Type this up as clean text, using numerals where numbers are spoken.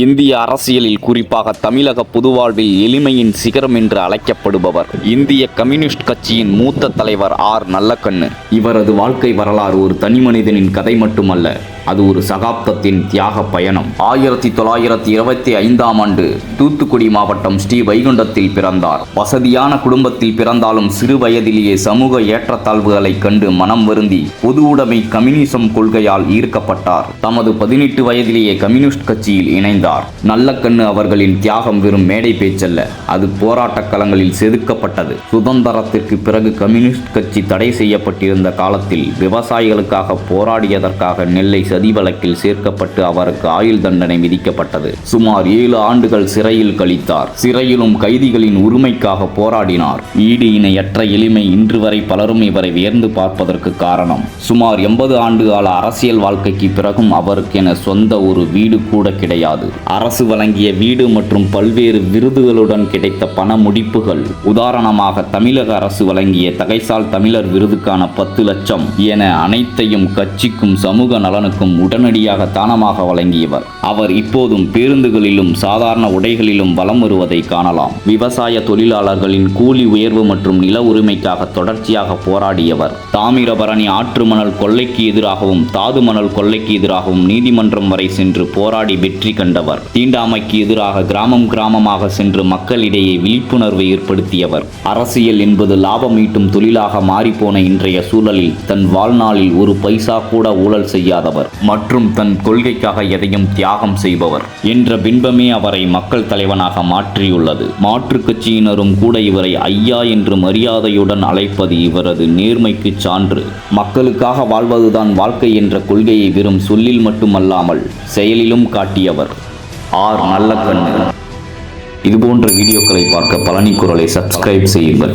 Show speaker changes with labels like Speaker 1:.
Speaker 1: இந்திய அரசியலில் குறிப்பாக தமிழக பொதுவாழ்வில் எளிமையின் சிகரம் என்று அழைக்கப்படுபவர் இந்திய கம்யூனிஸ்ட் கட்சியின் மூத்த தலைவர் ஆர் நல்லக்கண்ணு. இவரது வாழ்க்கை வரலாறு ஒரு தனிமனிதனின் கதை மட்டுமல்ல, அது ஒரு சகாப்தத்தின் தியாக பயணம். 1925ஆம் ஆண்டு தூத்துக்குடி மாவட்டம் ஸ்ரீவைகுண்டத்தில் பிறந்தார். வசதியான குடும்பத்தில் பிறந்தாலும் சிறு வயதிலேயே சமூக ஏற்றத்தாழ்வுகளை கண்டு மனம் வருந்தி பொது உடைமை கம்யூனிசம் கொள்கையால் ஈர்க்கப்பட்டார். தமது 18 வயதிலேயே கம்யூனிஸ்ட் கட்சியில் இணைந்தார். நல்லக்கண்ணு அவர்களின் தியாகம் வெறும் மேடை பேச்சல்ல, அது போராட்ட களங்களில் செதுக்கப்பட்டது. சுதந்திரத்திற்கு பிறகு கம்யூனிஸ்ட் கட்சி தடை செய்யப்பட்டிருந்த காலத்தில் விவசாயிகளுக்காக போராடியதற்காக நெல்லை சதி வழக்கில் சேர்க்கப்பட்டு அவருக்கு ஆயுள் தண்டனை விதிக்கப்பட்டது. சுமார் 7 ஆண்டுகள் சிறையில் கழித்தார். சிறையிலும் கைதிகளின் உரிமைக்காக போராடினார். ஈடு இணையற்ற எளிமை இன்று வரை பலரும் இவரை வியந்து பார்ப்பதற்கு காரணம். சுமார் 80 ஆண்டு கால அரசியல் வாழ்க்கைக்கு பிறகும் அவருக்கென சொந்த ஒரு வீடு கூட கிடையாது. அரசு வழங்கிய வீடு மற்றும் பல்வேறு விருதுகளுடன் கிடைத்த பண முடிப்புகள், உதாரணமாக தமிழக அரசு வழங்கிய தகைசால் தமிழர் விருதுக்கான 10 லட்சம் என அனைத்தையும் கட்சிக்கும் சமூக நலனுக்கும் உடனடியாக தானமாக வழங்கியவர். அவர் இப்போதும் பேருந்துகளிலும் சாதாரண உடைகளிலும் வலம் வருவதை காணலாம். விவசாய தொழிலாளர்களின் கூலி உயர்வு மற்றும் நில உரிமைக்காக தொடர்ச்சியாக போராடியவர். தாமிரபரணி ஆற்று மணல் கொள்ளைக்கு எதிராகவும் தாது மணல் கொள்ளைக்கு எதிராகவும் நீதிமன்றம் வரை சென்று போராடி வெற்றி கண்டவர். தீண்டாமைக்கு எதிராக கிராமம் கிராமமாக சென்று மக்களிடையே விழிப்புணர்வை ஏற்படுத்தியவர். அரசியல் என்பது லாபம் ஈட்டும் தொழிலாக மாறிப்போன இன்றைய சூழலில் தன் வாழ்நாளில் ஒரு பைசா கூட ஊழல் செய்யாதவர் மற்றும் தன் கொள்கைக்காக எதையும் தியாகம் செய்பவர் என்ற பின்பமே அவரை மக்கள் தலைவனாக மாற்றியுள்ளது. மாற்றுக் கட்சியினரும் கூட இவரை ஐயா என்று மரியாதையுடன் அழைப்பது இவரது நேர்மைக்கு சான்று. மக்களுக்காக வாழ்வதுதான் வாழ்க்கை என்ற கொள்கையை வெறும் சொல்லில் மட்டுமல்லாமல் செயலிலும் காட்டியவர் ஆர் நல்லக்கண்ணு. இதுபோன்ற வீடியோக்களை பார்க்க பழனி குரலை சப்ஸ்கிரைப் செய்யுங்கள்.